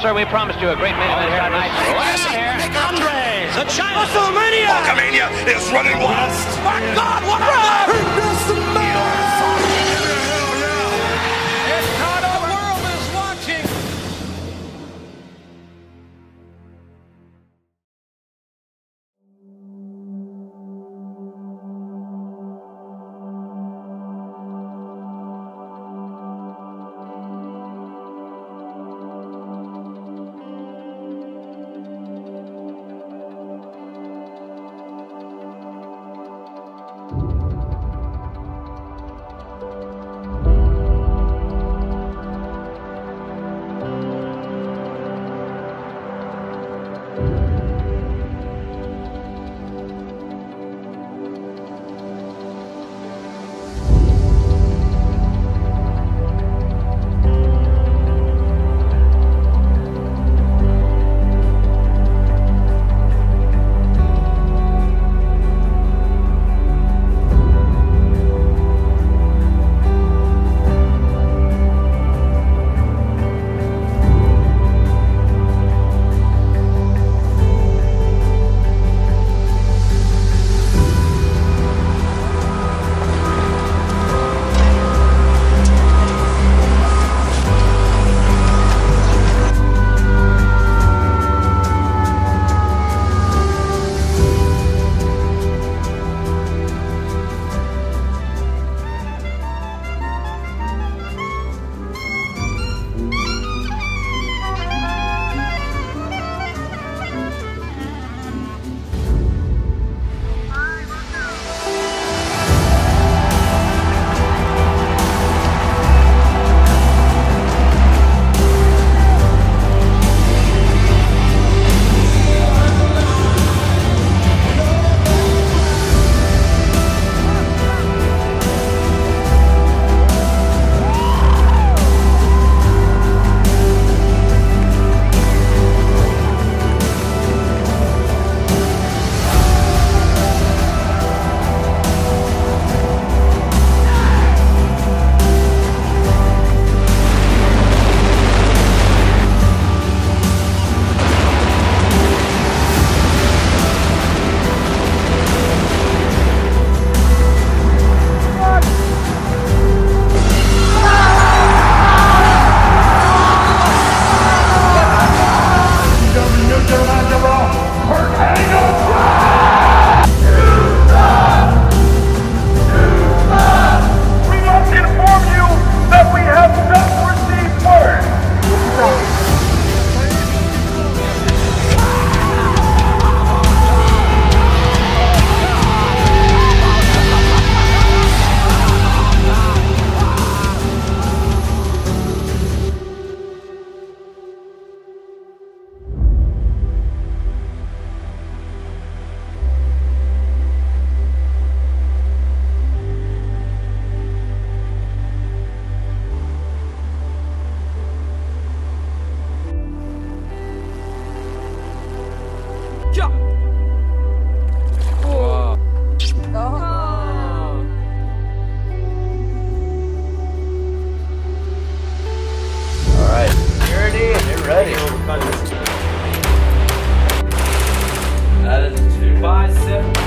sir, we promised you a great main event here tonight. Last here, Andre, the China. WrestleMania! Hulkamania is running wild. My God, what a run! It's not a world is watching. That is 2 biceps.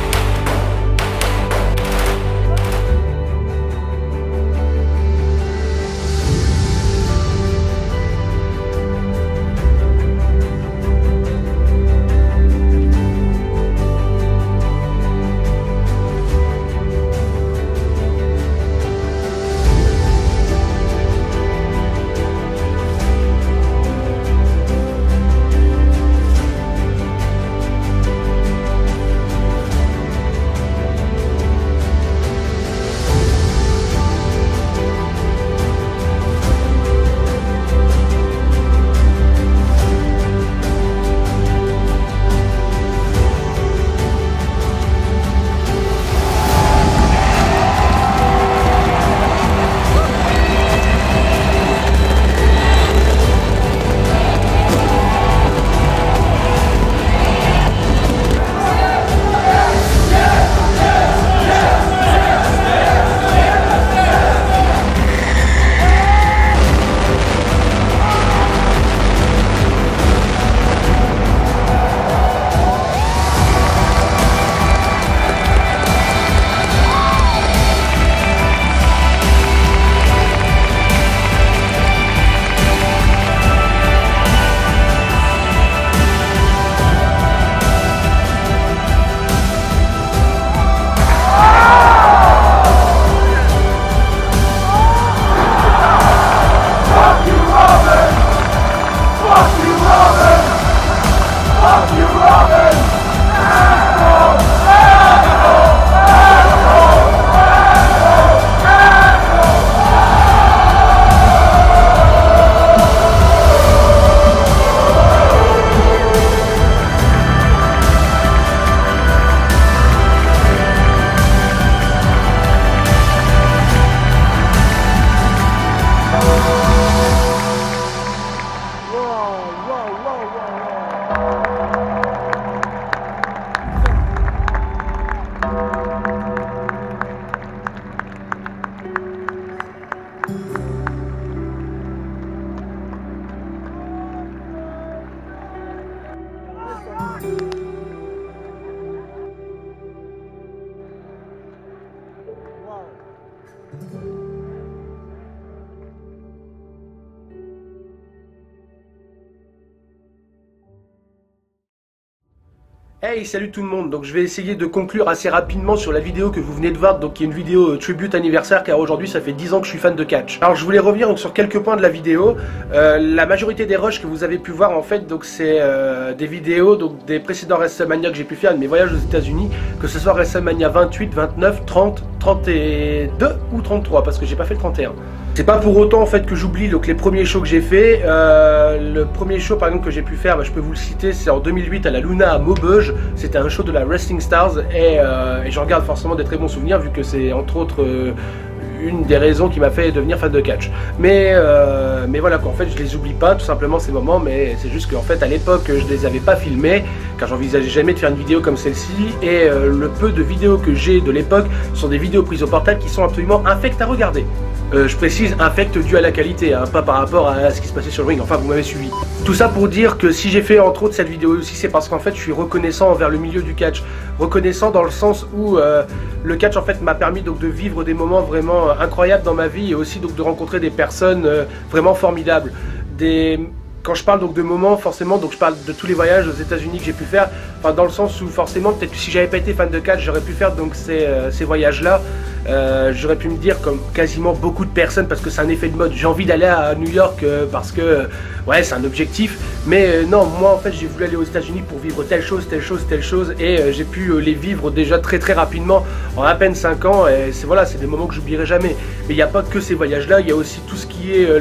Hey, salut tout le monde. Donc je vais essayer de conclure assez rapidement sur la vidéo que vous venez de voir, donc qui est une vidéo tribute anniversaire, car aujourd'hui ça fait 10 ans que je suis fan de catch. Alors je voulais revenir donc sur quelques points de la vidéo. La majorité des rushs que vous avez pu voir en fait, donc c'est des vidéos donc des précédents WrestleMania que j'ai pu faire de mes voyages aux États-Unis, que ce soit WrestleMania 28, 29, 30, 32 ou 33, parce que j'ai pas fait le 31. C'est pas pour autant en fait que j'oublie donc les premiers shows que j'ai fait. Le premier show par exemple que j'ai pu faire, je peux vous le citer, c'est en 2008 à la Luna à Maubeuge. C'était un show de la Wrestling Stars et j'en garde forcément des très bons souvenirs vu que c'est entre autres une des raisons qui m'a fait devenir fan de catch. Mais voilà quoi, en fait je les oublie pas tout simplement ces moments, mais c'est juste qu'en fait à l'époque je les avais pas filmés car j'envisageais jamais de faire une vidéo comme celle-ci et le peu de vidéos que j'ai de l'époque sont des vidéos prises au portable qui sont absolument infectes à regarder. Je précise infect dû à la qualité, hein, pas par rapport à ce qui se passait sur le ring, enfin vous m'avez suivi. Tout ça pour dire que si j'ai fait entre autres cette vidéo aussi, c'est parce qu'en fait je suis reconnaissant envers le milieu du catch. Reconnaissant dans le sens où le catch en fait m'a permis donc de vivre des moments vraiment incroyables dans ma vie et aussi donc de rencontrer des personnes vraiment formidables. Quand je parle donc de moments, forcément, donc je parle de tous les voyages aux États-Unis que j'ai pu faire, enfin dans le sens où forcément, peut-être que si j'avais pas été fan de catch, j'aurais pu faire donc ces voyages-là. J'aurais pu me dire comme quasiment beaucoup de personnes, parce que c'est un effet de mode, j'ai envie d'aller à New York parce que ouais c'est un objectif, mais non, moi en fait j'ai voulu aller aux États-Unis pour vivre telle chose, telle chose, telle chose, et j'ai pu les vivre déjà très rapidement en à peine 5 ans, et voilà, c'est des moments que j'oublierai jamais. Mais il n'y a pas que ces voyages-là, il y a aussi tout ce qui est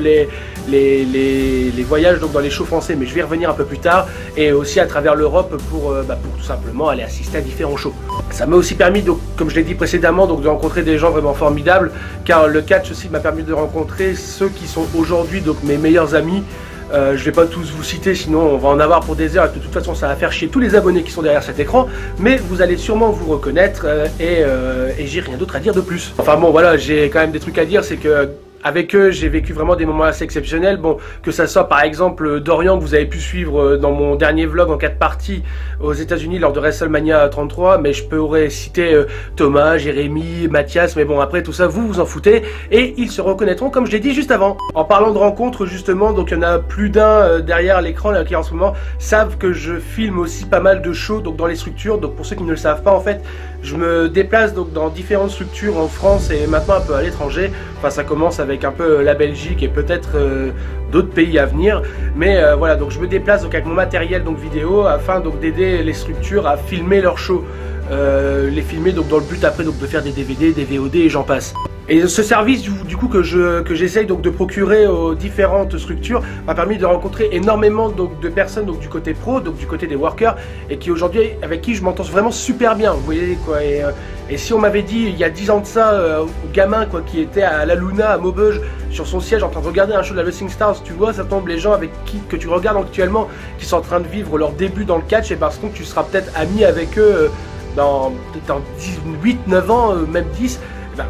les voyages donc dans les shows français, mais je vais y revenir un peu plus tard, et aussi à travers l'Europe pour tout simplement aller assister à différents shows. Ça m'a aussi permis, donc, comme je l'ai dit précédemment, donc, de rencontrer des gens vraiment formidables, car le catch aussi m'a permis de rencontrer ceux qui sont aujourd'hui donc mes meilleurs amis. Je vais pas tous vous citer, sinon on va en avoir pour des heures et de toute façon ça va faire chier tous les abonnés qui sont derrière cet écran, mais vous allez sûrement vous reconnaître et j'ai rien d'autre à dire de plus. Enfin bon voilà, j'ai quand même des trucs à dire, c'est que avec eux, j'ai vécu vraiment des moments assez exceptionnels. Bon, que ça soit par exemple Dorian que vous avez pu suivre dans mon dernier vlog en 4 parties aux États-Unis lors de WrestleMania 33, mais je pourrais citer Thomas, Jérémy, Mathias, mais bon après tout ça vous vous en foutez et ils se reconnaîtront comme je l'ai dit juste avant. En parlant de rencontres justement, donc il y en a plus d'un derrière l'écran là qui en ce moment savent que je filme aussi pas mal de shows donc dans les structures. Donc pour ceux qui ne le savent pas en fait, je me déplace donc dans différentes structures en France et maintenant un peu à l'étranger. Enfin ça commence avec un peu la Belgique et peut-être d'autres pays à venir, mais voilà, donc je me déplace donc avec mon matériel donc vidéo afin donc d'aider les structures à filmer leurs shows, les filmer donc dans le but après donc de faire des DVD, des VOD et j'en passe. Et ce service du coup que j'essaye donc de procurer aux différentes structures m'a permis de rencontrer énormément donc de personnes donc du côté pro, donc du côté des workers, et qui aujourd'hui avec qui je m'entends vraiment super bien, vous voyez quoi. Et si on m'avait dit il y a 10 ans de ça au gamin quoi qui était à la Luna à Maubeuge sur son siège en train de regarder un show de la Wrestling Stars, tu vois, ça tombe les gens avec que tu regardes actuellement qui sont en train de vivre leur début dans le catch, et parce que tu seras peut-être ami avec eux dans 18, 9 ans, même 10.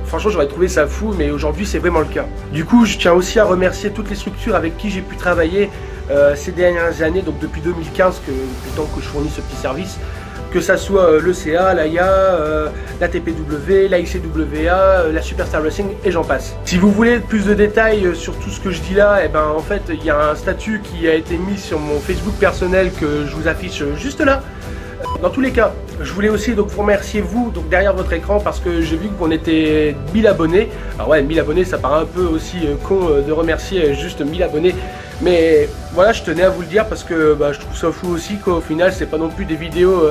Franchement j'aurais trouvé ça fou, mais aujourd'hui c'est vraiment le cas. Du coup je tiens aussi à remercier toutes les structures avec qui j'ai pu travailler ces dernières années, donc depuis 2015 du temps que je fournis ce petit service, que ça soit l'ECA, l'AIA, la TPW, la ICWA, la Superstar Wrestling et j'en passe. Si vous voulez plus de détails sur tout ce que je dis là, et en fait il y a un statut qui a été mis sur mon Facebook personnel que je vous affiche juste là. Dans tous les cas, je voulais aussi donc vous remercier vous donc derrière votre écran, parce que j'ai vu qu'on était 1000 abonnés. Alors ouais, 1000 abonnés ça paraît un peu aussi con de remercier juste 1000 abonnés, mais voilà, je tenais à vous le dire parce que je trouve ça fou aussi qu'au final c'est pas non plus des vidéos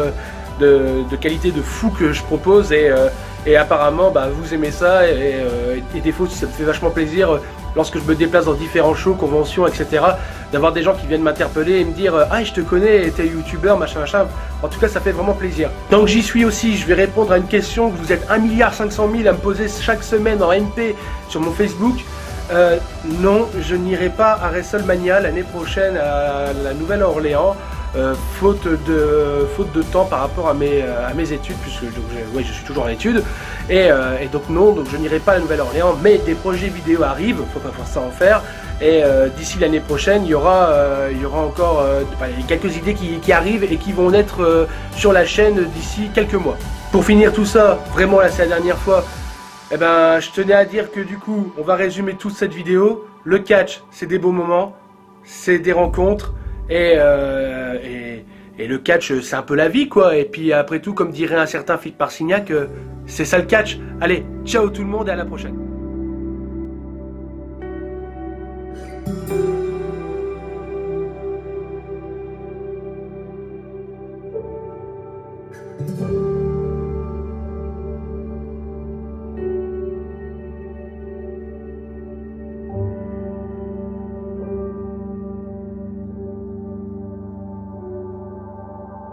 de qualité de fou que je propose, et apparemment vous aimez ça, et des fois ça me fait vachement plaisir lorsque je me déplace dans différents shows, conventions, etc. d'avoir des gens qui viennent m'interpeller et me dire « Ah, je te connais, t'es youtubeur, machin, machin ». En tout cas, ça fait vraiment plaisir. Tant que j'y suis aussi, je vais répondre à une question que vous êtes 1 500 000 à me poser chaque semaine en MP sur mon Facebook. Non, je n'irai pas à WrestleMania l'année prochaine à la Nouvelle-Orléans. Faute de temps par rapport à mes études, puisque je suis toujours en études, et donc non, donc je n'irai pas à la Nouvelle-Orléans, mais des projets vidéo arrivent, faut pas forcer à en faire, et d'ici l'année prochaine, il y aura encore quelques idées qui arrivent et qui vont être sur la chaîne d'ici quelques mois. Pour finir tout ça, vraiment là c'est la dernière fois, je tenais à dire que du coup, on va résumer toute cette vidéo. Le catch, c'est des beaux moments, c'est des rencontres, et Et le catch, c'est un peu la vie, quoi. Et puis après tout, comme dirait un certain Philippe Marcignac, c'est ça le catch. Allez, ciao tout le monde et à la prochaine. Thank you.